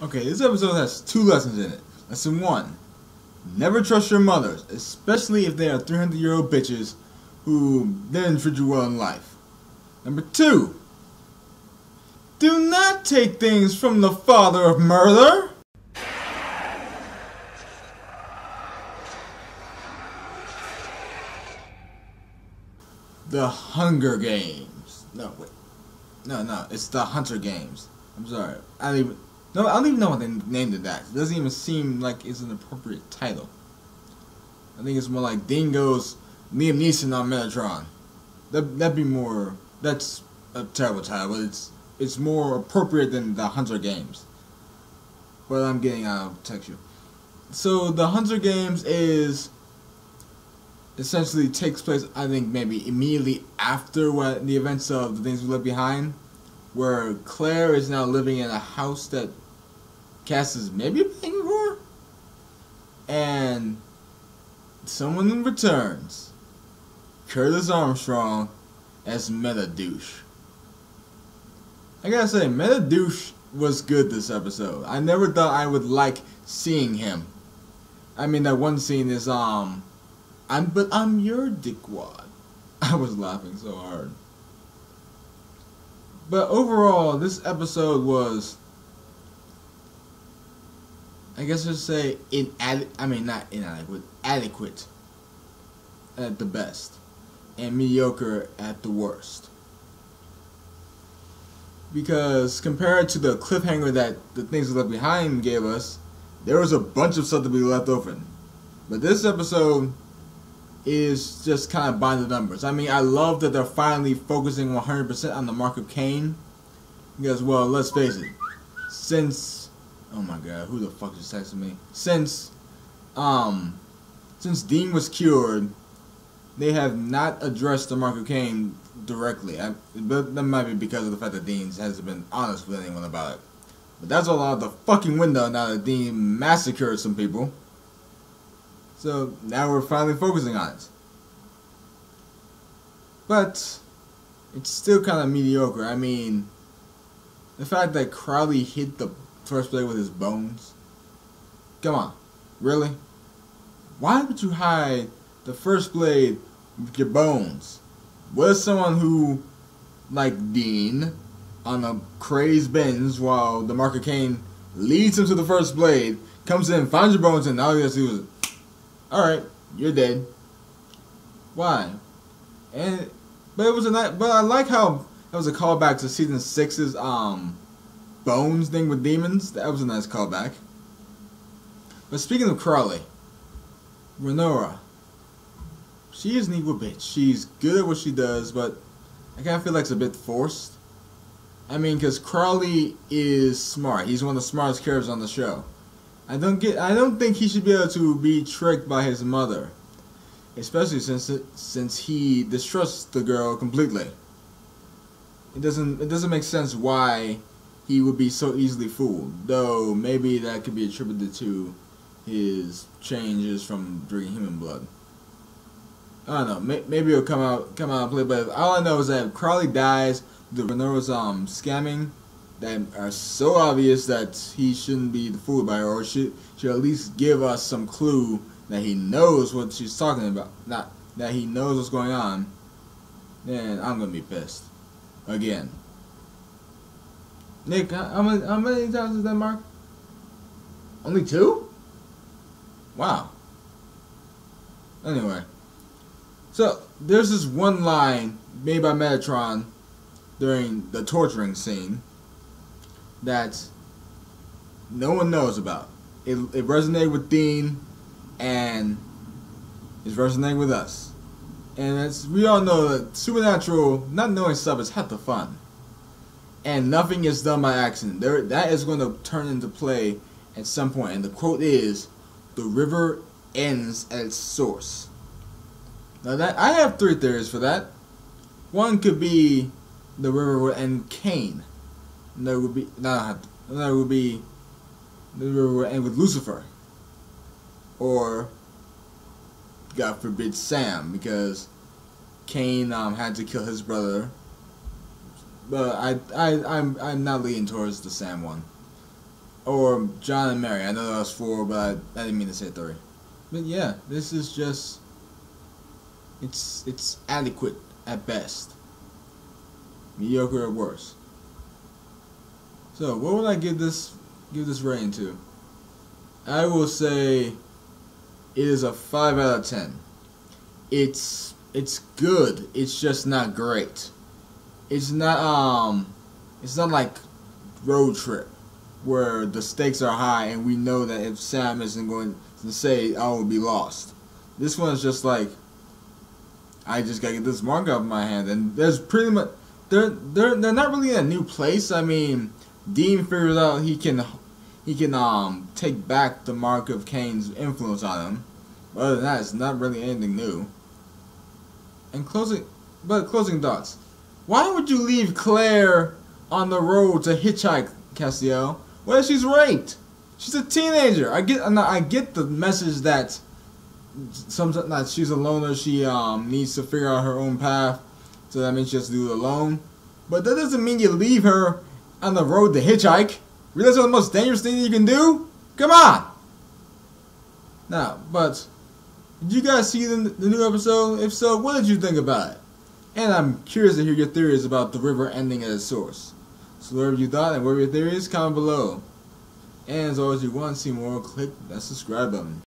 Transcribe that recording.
Okay, this episode has 2 lessons in it. Lesson 1. Never trust your mothers, especially if they are 300-year-old bitches who didn't treat you well in life. Number 2. Do not take things from the father of murder. The Hunger Games. No, wait. No, it's the Hunter Games. I'm sorry. I don't even know what they named it that. It doesn't even seem like it's an appropriate title. I think it's more like Dingo's Liam Neeson on Metatron. That'd be more. That's a terrible title, but it's more appropriate than the Hunter Games. But I'm getting out of texture. So the Hunter Games is essentially takes place, I think, maybe immediately after the events of The Things We Left Behind, where Claire is now living in a house that Cass is maybe paying for, and someone returns. Curtis Armstrong as Metadouche. I gotta say, Metadouche was good this episode. I never thought I would like seeing him. I mean, that one scene is I'm your dickwad. I was laughing so hard. But overall, this episode was, I guess I'd say adequate at the best, and mediocre at the worst. Because compared to the cliffhanger that The Things We Left Behind gave us, there was a bunch of stuff to be left open. But this episode is just kind of by the numbers. I mean, I love that they're finally focusing 100% on the Mark of Cain. Because, well, let's face it, since, oh my god, who the fuck just texted me? Since Dean was cured, they have not addressed the Mark of Cain directly. But that might be because of the fact that Dean hasn't been honest with anyone about it. But that's all out the fucking window now that Dean massacred some people. So now we're finally focusing on it. But it's still kind of mediocre. I mean, the fact that Crowley hit the first blade with his bones. Come on, really? Why would you hide the first blade with your bones? Was someone who, like Dean, on a crazed binge while the Mark of Cain leads him to the first blade, comes in, finds your bones, and all he has to do is, alright, you're dead. Why? But I like how that was a callback to season 6's Bones thing with demons. That was a nice callback. But speaking of Crowley, Renora, she is an evil bitch. She's good at what she does, but I kind of feel like it's a bit forced. I mean, because Crowley is smart. He's one of the smartest characters on the show. I don't think he should be able to be tricked by his mother, especially since he distrusts the girl completely. It doesn't make sense why he would be so easily fooled. Though maybe that could be attributed to his changes from drinking human blood. I don't know. Maybe it'll come out and play. But all I know is that if Crowley dies, the Renora's scamming that are so obvious that he shouldn't be fooled by her, or should at least give us some clue that he knows what she's talking about, not that he knows what's going on, then I'm gonna be pissed. Again. Nick, how many times is that, Mark? Only 2? Wow. Anyway. So, there's this one line made by Metatron during the torturing scene that no one knows about. It resonated with Dean, and it's resonating with us. And we all know that supernatural, not knowing stuff is half the fun. And nothing is done by accident. That is going to turn into play at some point. And the quote is, "The river ends at its source." Now I have 3 theories for that. One could be the river would end Cain. Another would be the river would end with Lucifer. Or, God forbid, Sam, because Cain had to kill his brother. But I'm not leaning towards the Sam one. or John and Mary. I know that was 4, but I didn't mean to say 3. But yeah, this is just it's adequate at best, mediocre at worst. So what would I give this rating to? I will say it is a 5 out of 10. It's good. It's just not great. It's not like Road Trip, where the stakes are high and we know that if Sam isn't going to say, I will be lost. This one is just like, I just gotta get this mark out of my hand, and there's pretty much they're not really in a new place. I mean, Dean figures out he can take back the Mark of Cain's influence on him. But other than that, it's not really anything new. And closing thoughts. Why would you leave Claire on the road to hitchhike, Castiel? What if she's raped? She's a teenager. I get the message that sometimes that she's a loner. She needs to figure out her own path, so that means she has to do it alone. But that doesn't mean you leave her on the road to hitchhike. Realize what the most dangerous thing you can do? Come on. Now, but did you guys see the new episode? If so, what did you think about it? And I'm curious to hear your theories about the river ending at its source. So whatever you thought and whatever your theories, comment below. And as always, if you want to see more, click that subscribe button.